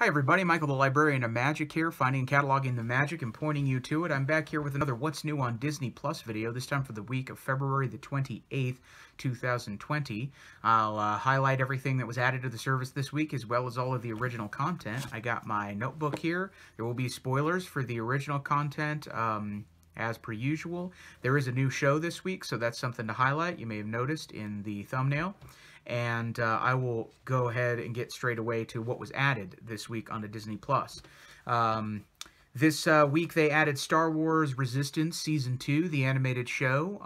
Hi everybody, Michael the Librarian of Magic here, finding and cataloging the magic and pointing you to it. I'm back here with another What's New on Disney Plus video, this time for the week of February the 28th, 2020. I'll highlight everything that was added to the service this week, as well as all of the original content. I got my notebook here. There will be spoilers for the original content, as per usual. There is a new show this week, so that's something to highlight. You may have noticed in the thumbnail. And I will go ahead and get straight away to what was added this week onto Disney Plus. This week they added Star Wars Resistance Season 2, the animated show,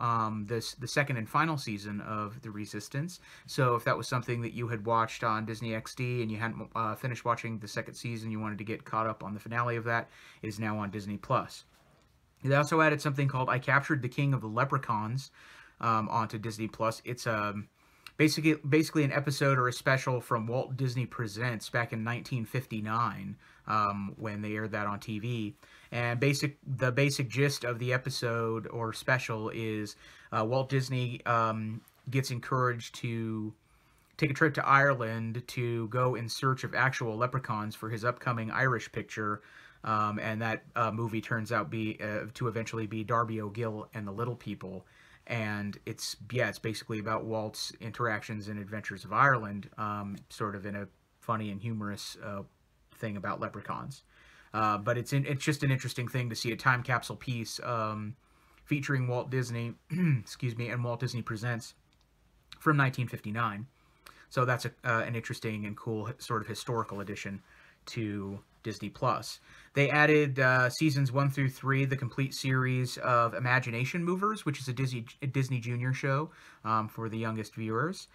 the second and final season of The Resistance. So if that was something that you had watched on Disney XD and you hadn't finished watching the second season, you wanted to get caught up on the finale of that, it is now on Disney Plus. They also added something called I Captured the King of the Leprechauns onto Disney Plus. It's basically an episode or a special from Walt Disney Presents back in 1959 when they aired that on TV. And the basic gist of the episode or special is Walt Disney gets encouraged to take a trip to Ireland to go in search of actual leprechauns for his upcoming Irish picture. And that movie turns out to eventually be Darby O'Gill and the Little People. And it's basically about Walt's interactions and adventures of Ireland, sort of in a funny and humorous thing about leprechauns. But it's just an interesting thing to see a time capsule piece featuring Walt Disney, excuse me, and Walt Disney Presents from 1959. So that's an interesting and cool sort of historical addition to Disney Plus. They added seasons 1 through 3, the complete series of Imagination Movers, which is a Disney Junior show for the youngest viewers.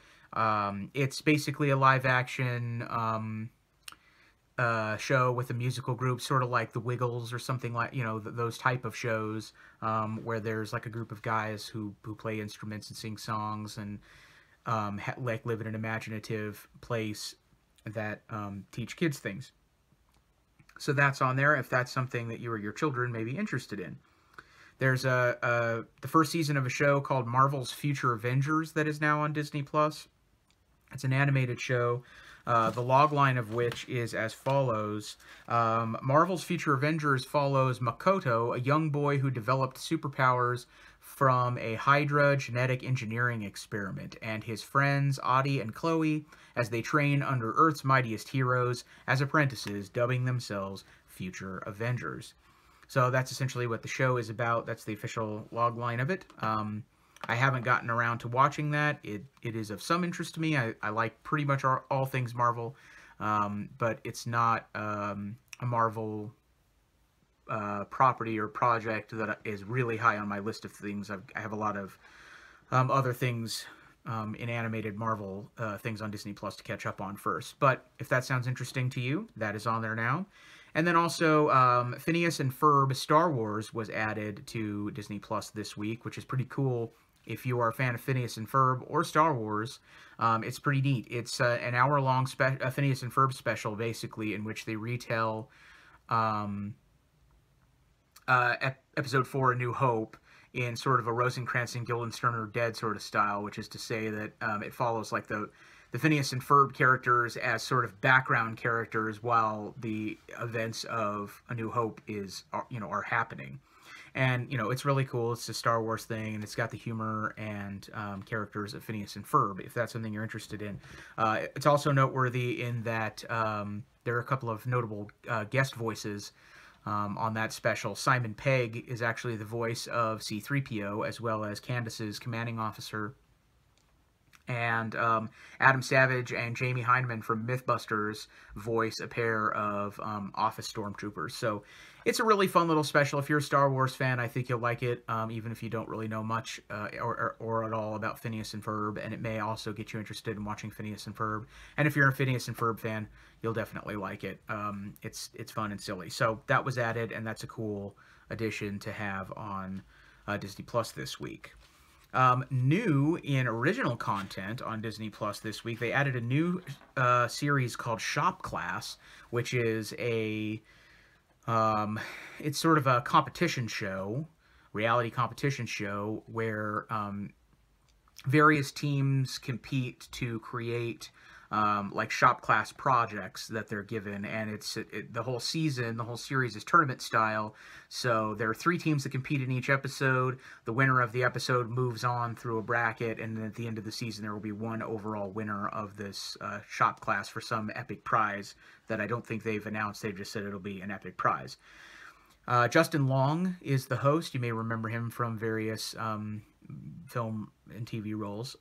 It's basically a live-action show with a musical group, sort of like The Wiggles or something like, those type of shows where there's like a group of guys who play instruments and sing songs and like live in an imaginative place that teach kids things. So that's on there if that's something that you or your children may be interested in. There's the first season of a show called Marvel's Future Avengers that is now on Disney Plus. It's an animated show, the logline of which is as follows. Marvel's Future Avengers follows Makoto, a young boy who developed superpowers from a Hydra genetic engineering experiment, and his friends Audie and Chloe as they train under Earth's mightiest heroes as apprentices, dubbing themselves Future Avengers. So that's essentially what the show is about. That's the official logline of it. I haven't gotten around to watching that. It is of some interest to me. I like pretty much all things Marvel, but it's not a Marvel property or project that is really high on my list of things. I have a lot of other things in animated Marvel things on Disney Plus to catch up on first. But if that sounds interesting to you, that is on there now. And then also Phineas and Ferb Star Wars was added to Disney Plus this week, which is pretty cool. If you are a fan of Phineas and Ferb or Star Wars, it's pretty neat. It's an hour-long Phineas and Ferb special, basically, in which they retell Episode 4, A New Hope, in sort of a Rosencrantz and Guildenstern are dead sort of style, which is to say that it follows like the Phineas and Ferb characters as sort of background characters while the events of A New Hope are happening. And, it's really cool. It's a Star Wars thing, and it's got the humor and characters of Phineas and Ferb, if that's something you're interested in. It's also noteworthy in that there are a couple of notable guest voices on that special. Simon Pegg is actually the voice of C-3PO, as well as Candace's commanding officer. And Adam Savage and Jamie Hyneman from Mythbusters voice a pair of office stormtroopers. So it's a really fun little special. If you're a Star Wars fan, I think you'll like it, even if you don't really know much or at all about Phineas and Ferb. And it may also get you interested in watching Phineas and Ferb. And if you're a Phineas and Ferb fan, you'll definitely like it. It's fun and silly. So that was added, and that's a cool addition to have on Disney Plus this week. New in original content on Disney Plus this week, they added a new series called Shop Class, which is it's sort of a competition show, reality competition show, where various teams compete to create like shop class projects that they're given, and the whole season, the whole series is tournament style. So there are 3 teams that compete in each episode. The winner of the episode moves on through a bracket, and then at the end of the season there will be one overall winner of this shop class for some epic prize that I don't think they've announced. They've just said it'll be an epic prize. Justin Long is the host. You may remember him from various film and TV roles.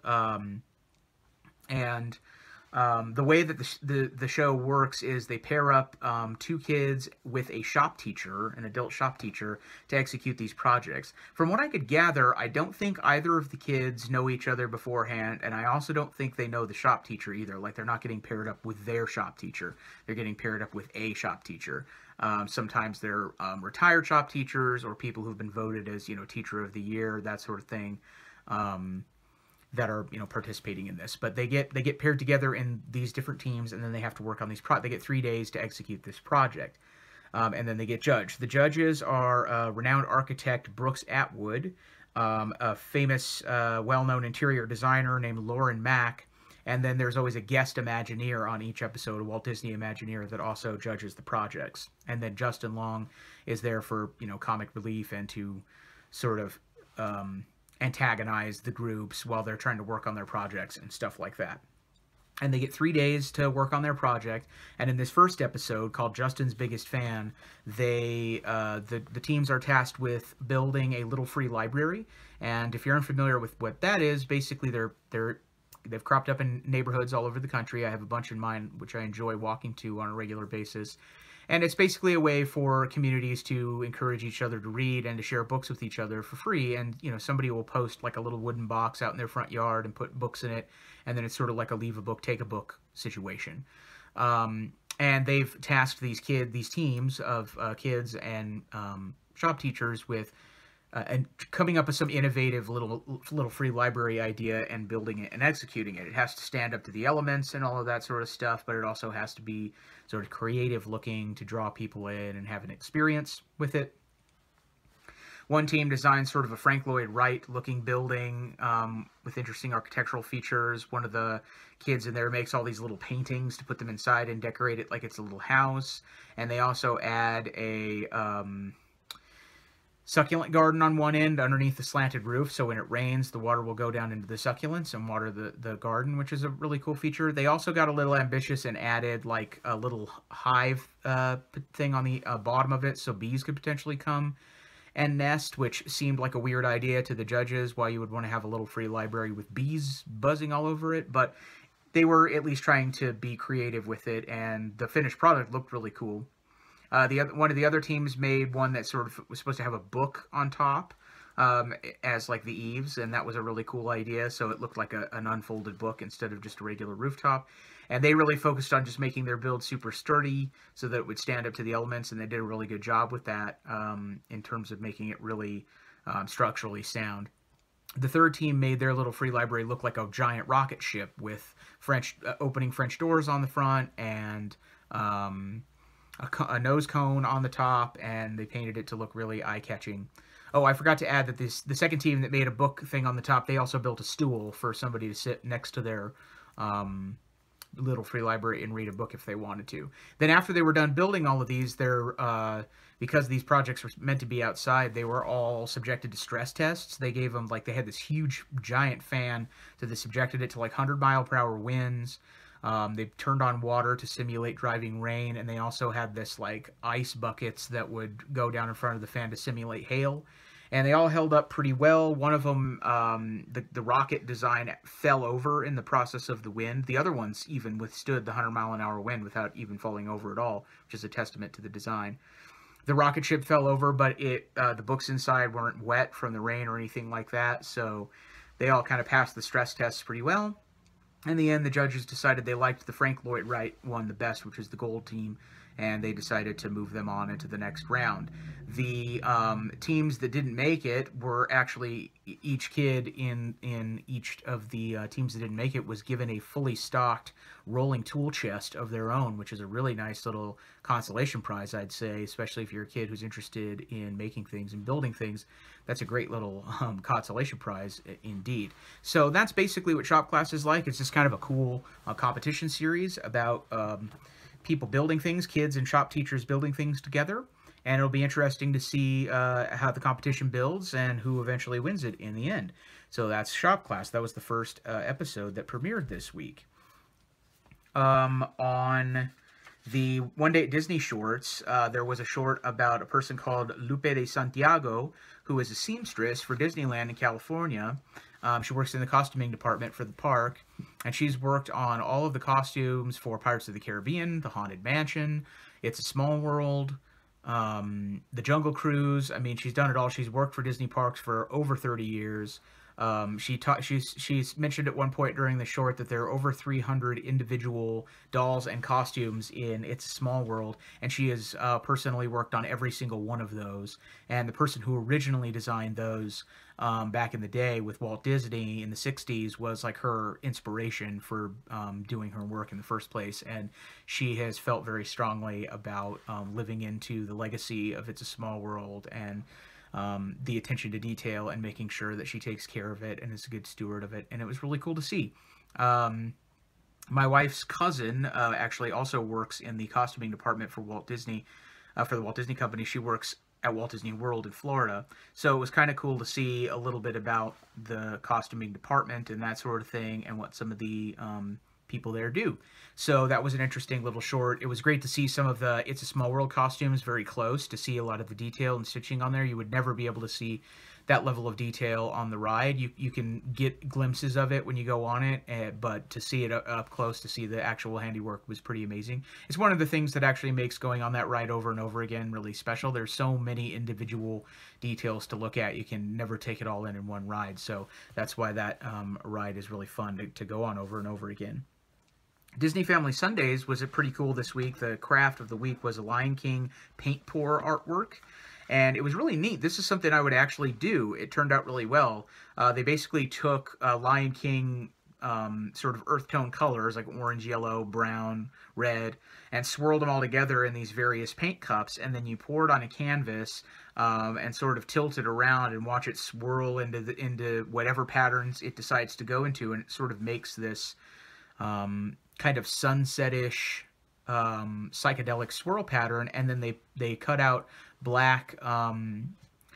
The way that the show works is they pair up 2 kids with a shop teacher, an adult shop teacher, to execute these projects. From what I could gather, I don't think either of the kids know each other beforehand, and I also don't think they know the shop teacher either. Like, they're not getting paired up with their shop teacher. They're getting paired up with a shop teacher. Sometimes they're retired shop teachers or people who've been voted as, teacher of the year, that sort of thing. That are participating in this, but they get paired together in these different teams, and then they have to work on these they get 3 days to execute this project, and then they get judged. The judges are renowned architect Brooks Atwood, a famous well-known interior designer named Lauren Mack, and then there's always a guest Imagineer on each episode, a Walt Disney Imagineer that also judges the projects. And then Justin Long is there for comic relief and to sort of antagonize the groups while they're trying to work on their projects and stuff like that. And they get 3 days to work on their project. And in this first episode, called Justin's Biggest Fan, the teams are tasked with building a little free library. And if you're unfamiliar with what that is, basically they've cropped up in neighborhoods all over the country. I have a bunch in mind which I enjoy walking to on a regular basis. And it's basically a way for communities to encourage each other to read and to share books with each other for free. And, somebody will post like a little wooden box out in their front yard and put books in it. And then it's sort of like a leave a book, take a book situation. And they've tasked these teams of kids and shop teachers with and coming up with some innovative little free library idea and building it and executing it. It has to stand up to the elements and all of that sort of stuff, but it also has to be sort of creative looking to draw people in and have an experience with it. One team designed sort of a Frank Lloyd Wright looking building with interesting architectural features. One of the kids in there makes all these little paintings to put them inside and decorate it like it's a little house. And they also add a succulent garden on one end underneath the slanted roof, so when it rains, the water will go down into the succulents and water the garden, which is a really cool feature. They also got a little ambitious and added like a little hive thing on the bottom of it, so bees could potentially come and nest, which seemed like a weird idea to the judges, why you would want to have a little free library with bees buzzing all over it, but they were at least trying to be creative with it, and the finished product looked really cool. One of the other teams made one that sort of was supposed to have a book on top as like the eaves, and that was a really cool idea. So it looked like an unfolded book instead of just a regular rooftop. And they really focused on just making their build super sturdy so that it would stand up to the elements, and they did a really good job with that in terms of making it really structurally sound. The third team made their little free library look like a giant rocket ship with opening French doors on the front and a nose cone on the top, and they painted it to look really eye-catching. Oh, I forgot to add that the second team that made a book thing on the top, they also built a stool for somebody to sit next to their little free library and read a book if they wanted to. Then after they were done building all of these, because these projects were meant to be outside, they were all subjected to stress tests. They gave them, they had this huge, giant fan, so they subjected it to 100-mile-per-hour winds. They turned on water to simulate driving rain, and they also had this ice buckets that would go down in front of the fan to simulate hail. And they all held up pretty well. One of them, the rocket design fell over in the process of the wind. The other ones even withstood the 100-mile-an-hour wind without even falling over at all, which is a testament to the design. The rocket ship fell over, but the books inside weren't wet from the rain or anything like that, so they all kind of passed the stress tests pretty well. In the end, the judges decided they liked the Frank Lloyd Wright one the best, which is the gold team, and they decided to move them on into the next round. The teams that didn't make it were actually, each kid in each of the teams that didn't make it was given a fully stocked rolling tool chest of their own, which is a really nice little consolation prize, I'd say, especially if you're a kid who's interested in making things and building things. That's a great little consolation prize indeed. So that's basically what Shop Class is like. It's just kind of a cool competition series about people building things, kids and shop teachers building things together. And it'll be interesting to see how the competition builds and who eventually wins it in the end. So that's Shop Class. That was the first episode that premiered this week. On the One Day at Disney shorts, there was a short about a person called Lupe de Santiago, who is a seamstress for Disneyland in California. She works in the costuming department for the park, and she's worked on all of the costumes for Pirates of the Caribbean, The Haunted Mansion, It's a Small World, the Jungle Cruise. I mean, she's done it all. She's worked for Disney parks for over 30 years. She's mentioned at one point during the short that there are over 300 individual dolls and costumes in It's a Small World, and she has personally worked on every single one of those. And the person who originally designed those back in the day with Walt Disney in the 60s was like her inspiration for doing her work in the first place, and she has felt very strongly about living into the legacy of It's a Small World and the attention to detail and making sure that she takes care of it and is a good steward of it, and it was really cool to see. My wife's cousin actually also works in the costuming department for Walt Disney, for the Walt Disney Company. She works at Walt Disney World in Florida, so it was kind of cool to see a little bit about the costuming department and that sort of thing, and what some of the people there do. So that was an interesting little short. It was great to see some of the It's a Small World costumes very close, to see a lot of the detail and stitching on there. You would never be able to see that level of detail on the ride. You can get glimpses of it when you go on it, but to see it up close, to see the actual handiwork, was pretty amazing. It's one of the things that actually makes going on that ride over and over again really special. There's so many individual details to look at. You can never take it all in one ride, so that's why that ride is really fun to go on over and over again. Disney Family Sundays was pretty cool this week. The craft of the week was a Lion King paint pour artwork, and it was really neat. This is something I would actually do. It turned out really well. They basically took Lion King sort of earth tone colors like orange, yellow, brown, red, and swirled them all together in these various paint cups, and then you pour it on a canvas and sort of tilt it around and watch it swirl into whatever patterns it decides to go into, and it sort of makes this kind of sunset-ish psychedelic swirl pattern. And then they cut out black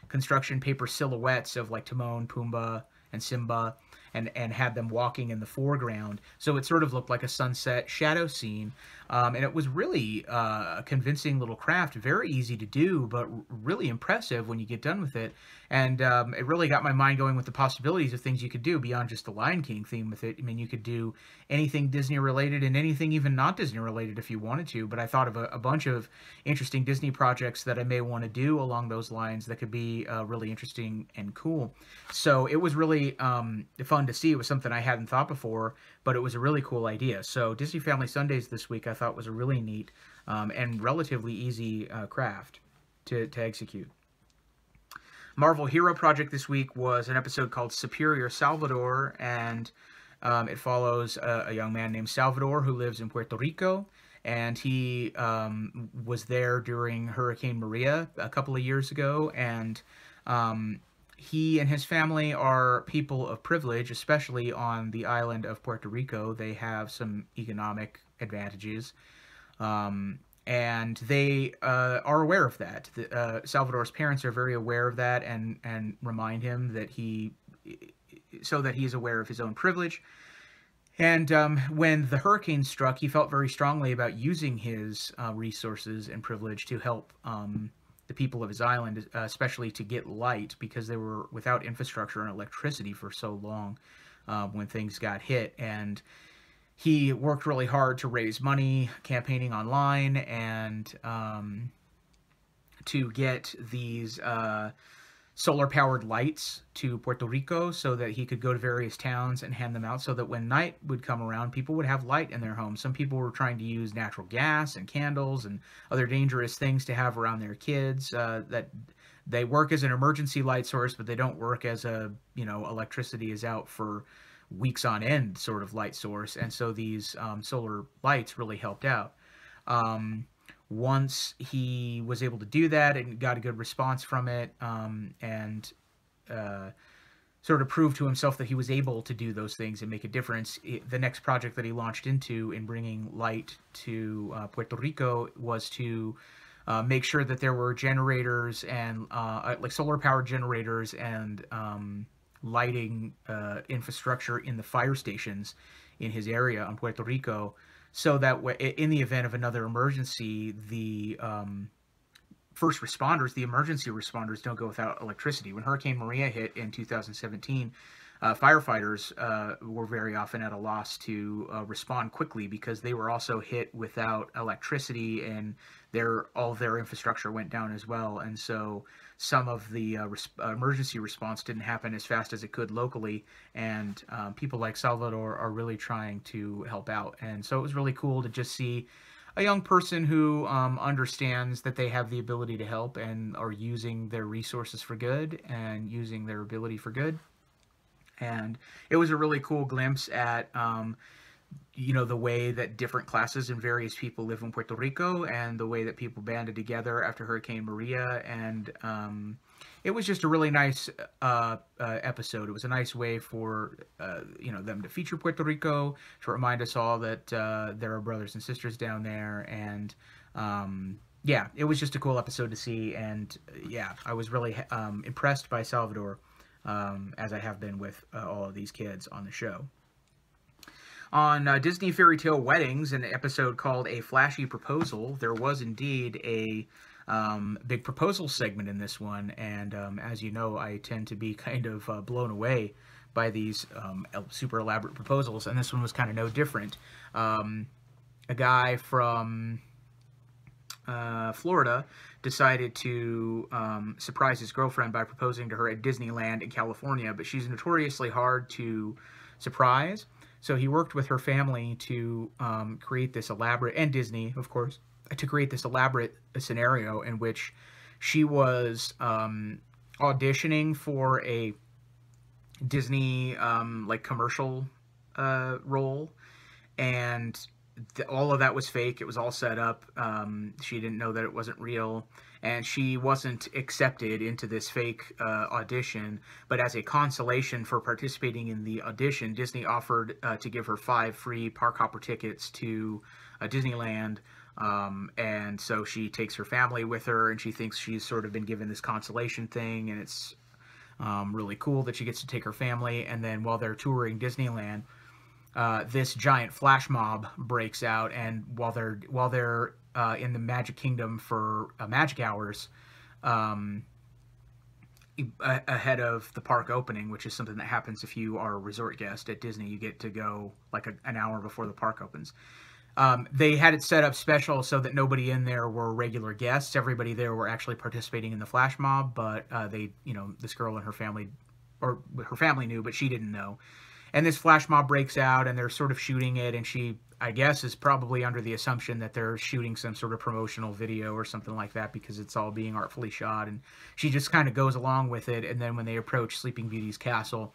construction paper silhouettes of like Timon, Pumbaa, and Simba, and had them walking in the foreground. So it sort of looked like a sunset shadow scene. And it was really a convincing little craft, very easy to do, but really impressive when you get done with it. And it really got my mind going with the possibilities of things you could do beyond just the Lion King theme with it. I mean, you could do anything Disney related and anything even not Disney related if you wanted to, but I thought of a bunch of interesting Disney projects that I may want to do along those lines that could be really interesting and cool. So it was really fun to see. It was something I hadn't thought before, but it was a really cool idea. So Disney Family Sundays this week I thought was a really neat and relatively easy craft to execute. Marvel Hero Project this week was an episode called Superior Salvador, and it follows a young man named Salvador who lives in Puerto Rico, and he was there during Hurricane Maria a couple of years ago, and he and his family are people of privilege, especially on the island of Puerto Rico. They have some economic advantages, and they are aware of that. Salvador's parents are very aware of that and remind him that so that he's aware of his own privilege. And when the hurricane struck, he felt very strongly about using his resources and privilege to help the people of his island, especially to get light, because they were without infrastructure and electricity for so long when things got hit. And he worked really hard to raise money, campaigning online, and to get these solar-powered lights to Puerto Rico so that he could go to various towns and hand them out, so that when night would come around, people would have light in their homes. Some people were trying to use natural gas and candles and other dangerous things to have around their kids that they work as an emergency light source, but they don't work as electricity is out for weeks on end sort of light source, and so these solar lights really helped out. Once he was able to do that and got a good response from it, and sort of proved to himself that he was able to do those things and make a difference, the next project that he launched into in bringing light to Puerto Rico was to make sure that there were generators and like solar powered generators and lighting infrastructure in the fire stations in his area on Puerto Rico, so that in the event of another emergency, the first responders, the emergency responders, don't go without electricity. When Hurricane Maria hit in 2017, firefighters were very often at a loss to respond quickly because they were also hit without electricity, and all of their infrastructure went down as well. And so some of the emergency response didn't happen as fast as it could locally, and people like Salvador are really trying to help out. And so it was really cool to just see a young person who understands that they have the ability to help and are using their resources for good and using their ability for good. And it was a really cool glimpse at, you know, the way that different classes and various people live in Puerto Rico, and the way that people banded together after Hurricane Maria. And it was just a really nice episode. It was a nice way for, you know, them to feature Puerto Rico, to remind us all that there are brothers and sisters down there. And yeah, it was just a cool episode to see. And yeah, I was really impressed by Salvador, as I have been with all of these kids on the show. On Disney Fairy Tale Weddings, an episode called A Flashy Proposal, there was indeed a big proposal segment in this one, and as you know, I tend to be kind of blown away by these super elaborate proposals, and this one was kind of no different. A guy from Florida decided to surprise his girlfriend by proposing to her at Disneyland in California, but she's notoriously hard to surprise. So he worked with her family to create this elaborate, and Disney, of course, to create this elaborate scenario in which she was auditioning for a Disney like commercial role, and all of that was fake. It was all set up. She didn't know that it wasn't real, and she wasn't accepted into this fake audition. But as a consolation for participating in the audition, Disney offered to give her 5 free park hopper tickets to Disneyland. And so she takes her family with her, and she thinks she's sort of been given this consolation thing, and it's really cool that she gets to take her family. And then while they're touring Disneyland, this giant flash mob breaks out, and while they're in the Magic Kingdom for magic hours, ahead of the park opening, which is something that happens if you are a resort guest at Disney, you get to go like an hour before the park opens. They had it set up special so that nobody in there were regular guests. Everybody there were actually participating in the flash mob, but this girl and her family, or her family knew, but she didn't know. And this flash mob breaks out, and they're sort of shooting it, and she, I guess, is probably under the assumption that they're shooting some sort of promotional video or something like that, because it's all being artfully shot, and she just kind of goes along with it. And then when they approach Sleeping Beauty's castle,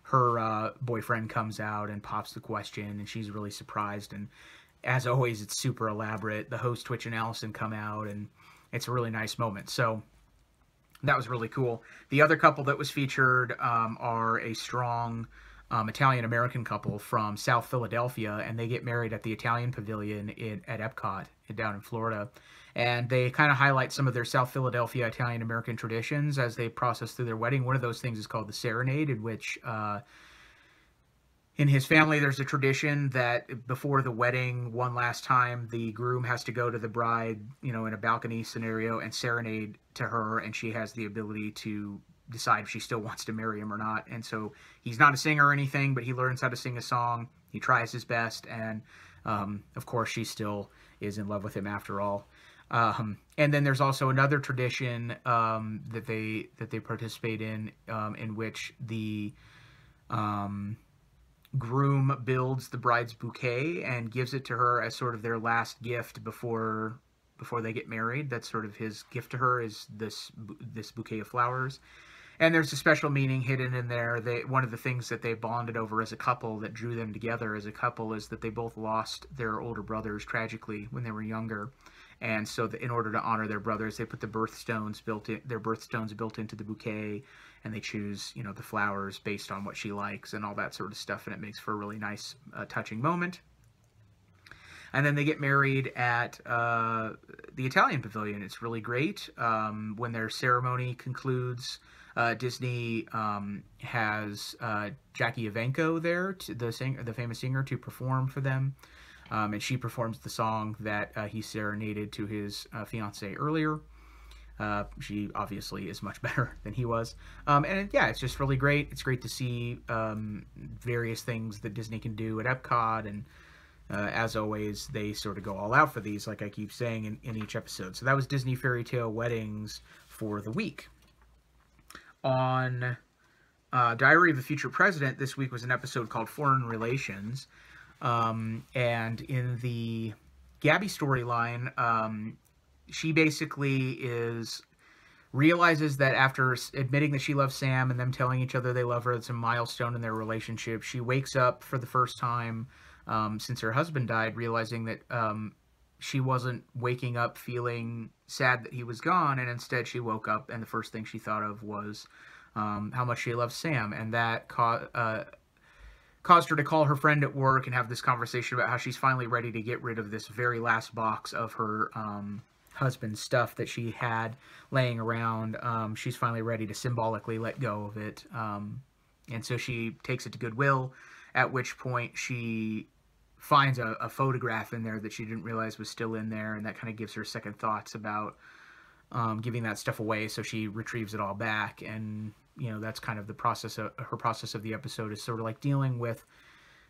her boyfriend comes out and pops the question, and she's really surprised. And as always, it's super elaborate. The host, Twitch and Allison, come out, and it's a really nice moment. So that was really cool. The other couple that was featured are a strong Italian-American couple from South Philadelphia, and they get married at the Italian Pavilion at Epcot down in Florida. And they kind of highlight some of their South Philadelphia Italian-American traditions as they process through their wedding. One of those things is called the Serenade, in which in his family there's a tradition that before the wedding, one last time, the groom has to go to the bride, in a balcony scenario, and serenade to her, and she has the ability to decide if she still wants to marry him or not. And so he's not a singer or anything, but he learns how to sing a song. He tries his best, and of course she still is in love with him after all. And then there's also another tradition that they participate in which the groom builds the bride's bouquet and gives it to her as sort of their last gift before they get married. That's sort of his gift to her, is this bouquet of flowers. And there's a special meaning hidden in there. One of the things that they bonded over as a couple that drew them together as a couple is that they both lost their older brothers tragically when they were younger. And so in order to honor their brothers, they put their birthstones built into the bouquet, and they choose, you know, the flowers based on what she likes and all that sort of stuff, and it makes for a really nice, touching moment. And then they get married at the Italian Pavilion. It's really great. When their ceremony concludes, Disney has Jackie Evancho there, the famous singer, to perform for them. And she performs the song that he serenaded to his fiancée earlier. She obviously is much better than he was. And yeah, it's just really great. It's great to see various things that Disney can do at Epcot. And as always, they sort of go all out for these, like I keep saying in each episode. So that was Disney Fairy Tale Weddings for the week. On Diary of a Future President, this week was an episode called Foreign Relations. And in the Gabby storyline, she basically realizes that after admitting that she loves Sam and them telling each other they love her, it's a milestone in their relationship. She wakes up for the first time since her husband died, realizing that she wasn't waking up feeling sad that he was gone, and instead she woke up and the first thing she thought of was how much she loves Sam, and that caused her to call her friend at work and have this conversation about how she's finally ready to get rid of this very last box of her husband's stuff that she had laying around. She's finally ready to symbolically let go of it. And so she takes it to Goodwill, at which point she finds a photograph in there that she didn't realize was still in there, and that kind of gives her second thoughts about giving that stuff away, so she retrieves it all back. And you know, that's kind of the process of her process of the episode, is sort of like dealing with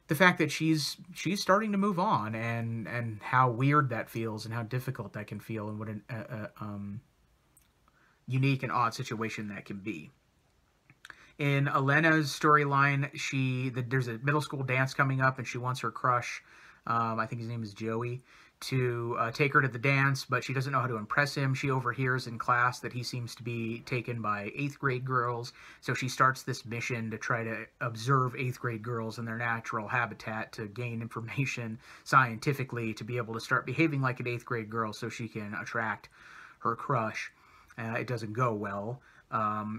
the fact that she's starting to move on, and how weird that feels and how difficult that can feel, and what an unique and odd situation that can be. In Elena's storyline, there's a middle school dance coming up, and she wants her crush, I think his name is Joey, to take her to the dance, but she doesn't know how to impress him. She overhears in class that he seems to be taken by 8th grade girls, so she starts this mission to try to observe 8th grade girls in their natural habitat to gain information scientifically to be able to start behaving like an 8th grade girl so she can attract her crush. It doesn't go well.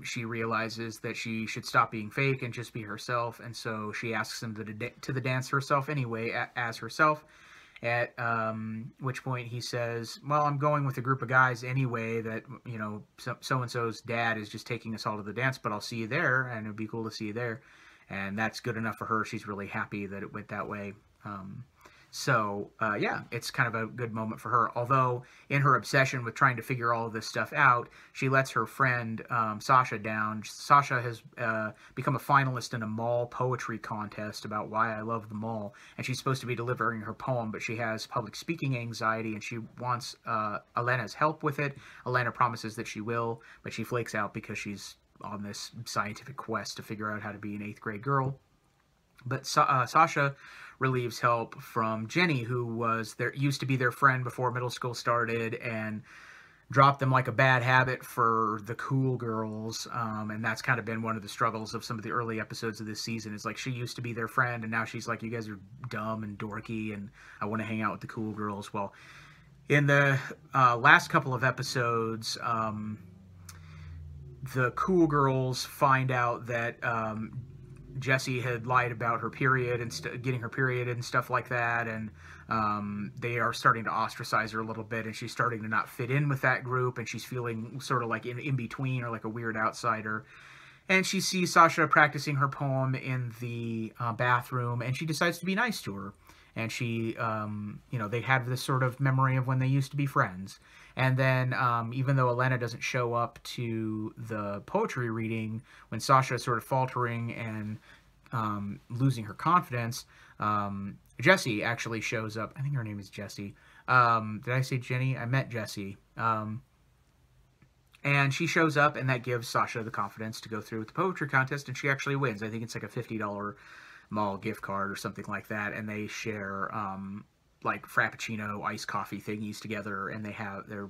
She realizes that she should stop being fake and just be herself, and so she asks him to the dance herself anyway, as herself. At which point he says, well, I'm going with a group of guys anyway, that, you know, so-and-so's dad is just taking us all to the dance, but I'll see you there, and it'd be cool to see you there. And that's good enough for her. She's really happy that it went that way. Yeah, it's kind of a good moment for her. Although, in her obsession with trying to figure all of this stuff out, she lets her friend Sasha down. Sasha has become a finalist in a mall poetry contest about why I love the mall, and she's supposed to be delivering her poem, but she has public speaking anxiety, and she wants Elena's help with it. Elena promises that she will, but she flakes out because she's on this scientific quest to figure out how to be an 8th grade girl. But Sasha relieves help from Jenny, who used to be their friend before middle school started, and dropped them like a bad habit for the cool girls. And that's kind of been one of the struggles of some of the early episodes of this season. Is like, she used to be their friend, and now she's like, you guys are dumb and dorky, and I want to hang out with the cool girls. Well, in the last couple of episodes, the cool girls find out that Jessi had lied about her period and getting her period and stuff like that, and they are starting to ostracize her a little bit, and she's starting to not fit in with that group, and she's feeling sort of like in between, or like a weird outsider. And she sees Sasha practicing her poem in the bathroom, and she decides to be nice to her. And she, you know, they have this sort of memory of when they used to be friends. And then, even though Elena doesn't show up to the poetry reading, when Sasha is sort of faltering and losing her confidence, Jessi actually shows up. I think her name is Jessi. Did I say Jenny? I meant Jessi. And she shows up, and that gives Sasha the confidence to go through with the poetry contest, and she actually wins. I think it's like a $50 mall gift card or something like that, and they share like Frappuccino iced coffee thingies together, and they're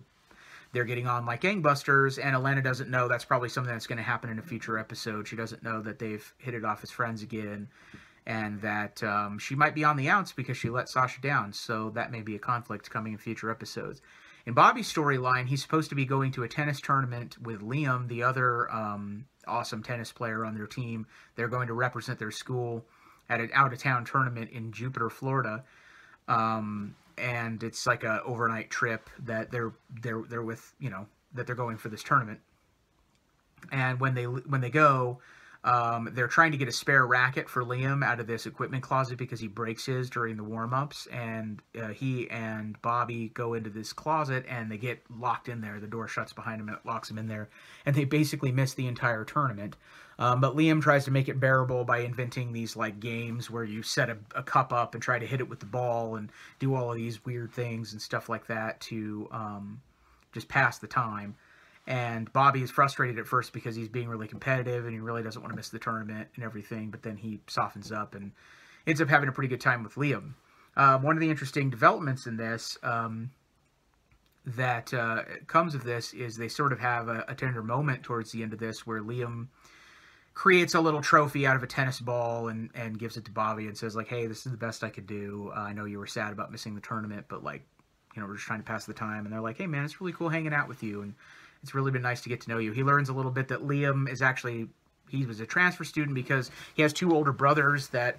they're getting on like gangbusters, and Elena doesn't know that's probably something that's going to happen in a future episode. She doesn't know that they've hit it off as friends again, and that she might be on the outs because she let Sasha down, so that may be a conflict coming in future episodes. In Bobby's storyline, he's supposed to be going to a tennis tournament with Liam, the other awesome tennis player on their team. They're going to represent their school at an out-of-town tournament in Jupiter, Florida. And it's like a overnight trip that they're with, you know, that they're going for this tournament. And when they go, they're trying to get a spare racket for Liam out of this equipment closet because he breaks his during the warm-ups, and he and Bobby go into this closet and they get locked in there. The door shuts behind him and it locks them in there, and they basically miss the entire tournament. But Liam tries to make it bearable by inventing these like games where you set a cup up and try to hit it with the ball and do all of these weird things and stuff like that to just pass the time. And Bobby is frustrated at first because he's being really competitive and he really doesn't want to miss the tournament and everything, but then he softens up and ends up having a pretty good time with Liam. One of the interesting developments in this that comes of this is they sort of have a tender moment towards the end of this where Liam creates a little trophy out of a tennis ball and gives it to Bobby and says, like, hey, this is the best I could do. I know you were sad about missing the tournament, but, like, you know, we're just trying to pass the time. And they're like, hey, man, it's really cool hanging out with you, and it's really been nice to get to know you. He learns a little bit that Liam is actually, he was a transfer student because he has two older brothers that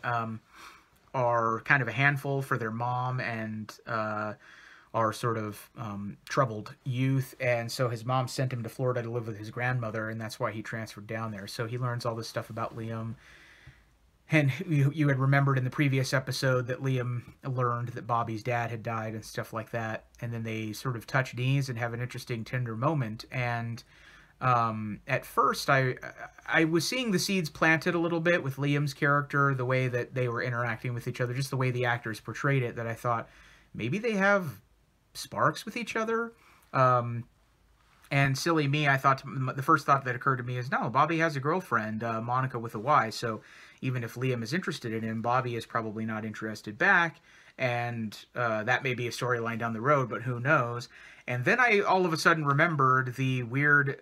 are kind of a handful for their mom and are sort of troubled youth, and so his mom sent him to Florida to live with his grandmother, and that's why he transferred down there. So he learns all this stuff about Liam, and you had remembered in the previous episode that Liam learned that Bobby's dad had died and stuff like that, and then they sort of touch knees and have an interesting, tender moment. And at first, I was seeing the seeds planted a little bit with Liam's character, the way that they were interacting with each other, just the way the actors portrayed it, that I thought maybe they have sparks with each other. And silly me, I thought, the first thought that occurred to me is, no, Bobby has a girlfriend, Monica with a Y, so even if Liam is interested in him, Bobby is probably not interested back, and that may be a storyline down the road, but who knows. And then I all of a sudden remembered the weird,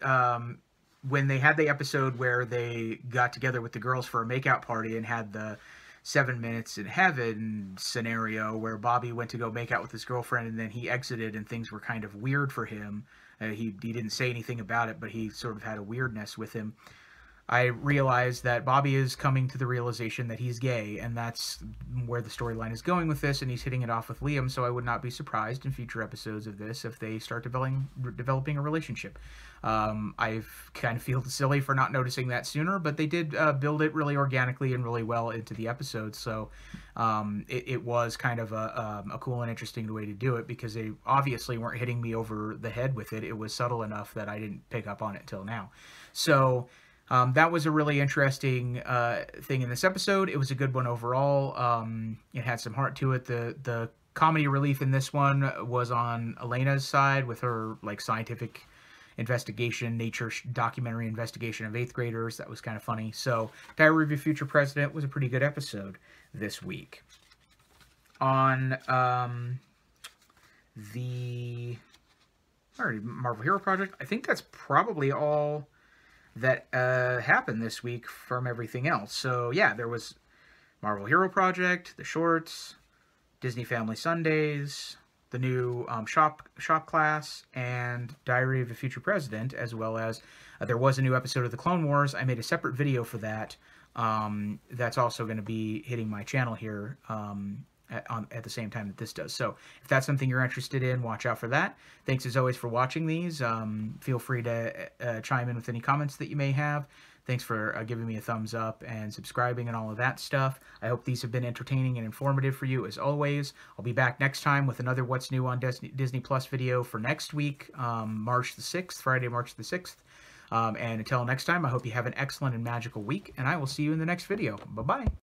when they had the episode where they got together with the girls for a makeout party and had the 7 Minutes in Heaven scenario where Bobby went to go make out with his girlfriend and then he exited and things were kind of weird for him. He didn't say anything about it, but he sort of had a weirdness with him. I realized that Bobby is coming to the realization that he's gay, and that's where the storyline is going with this, and he's hitting it off with Liam, so I would not be surprised in future episodes of this if they start developing a relationship. I kind of feel silly for not noticing that sooner, but they did build it really organically and really well into the episode, so it was kind of a cool and interesting way to do it, because they obviously weren't hitting me over the head with it. It was subtle enough that I didn't pick up on it till now. So that was a really interesting thing in this episode. It was a good one overall. It had some heart to it. The comedy relief in this one was on Elena's side with her like scientific investigation, nature documentary investigation of 8th graders. That was kind of funny. So Diary of a Future President was a pretty good episode this week. On the Marvel Hero Project, I think that's probably all that happened this week from everything else. So yeah, there was Marvel Hero Project, the shorts, Disney Family Sundays, the new shop class, and Diary of a Future President, as well as there was a new episode of the Clone Wars. I made a separate video for that. That's also going to be hitting my channel here at the same time that this does. So if that's something you're interested in, watch out for that. Thanks as always for watching these. Feel free to chime in with any comments that you may have. Thanks for giving me a thumbs up and subscribing and all of that stuff. I hope these have been entertaining and informative for you as always. I'll be back next time with another What's New on Disney Plus video for next week, March the 6th, Friday, March the 6th. And until next time, I hope you have an excellent and magical week, and I will see you in the next video. Bye-bye.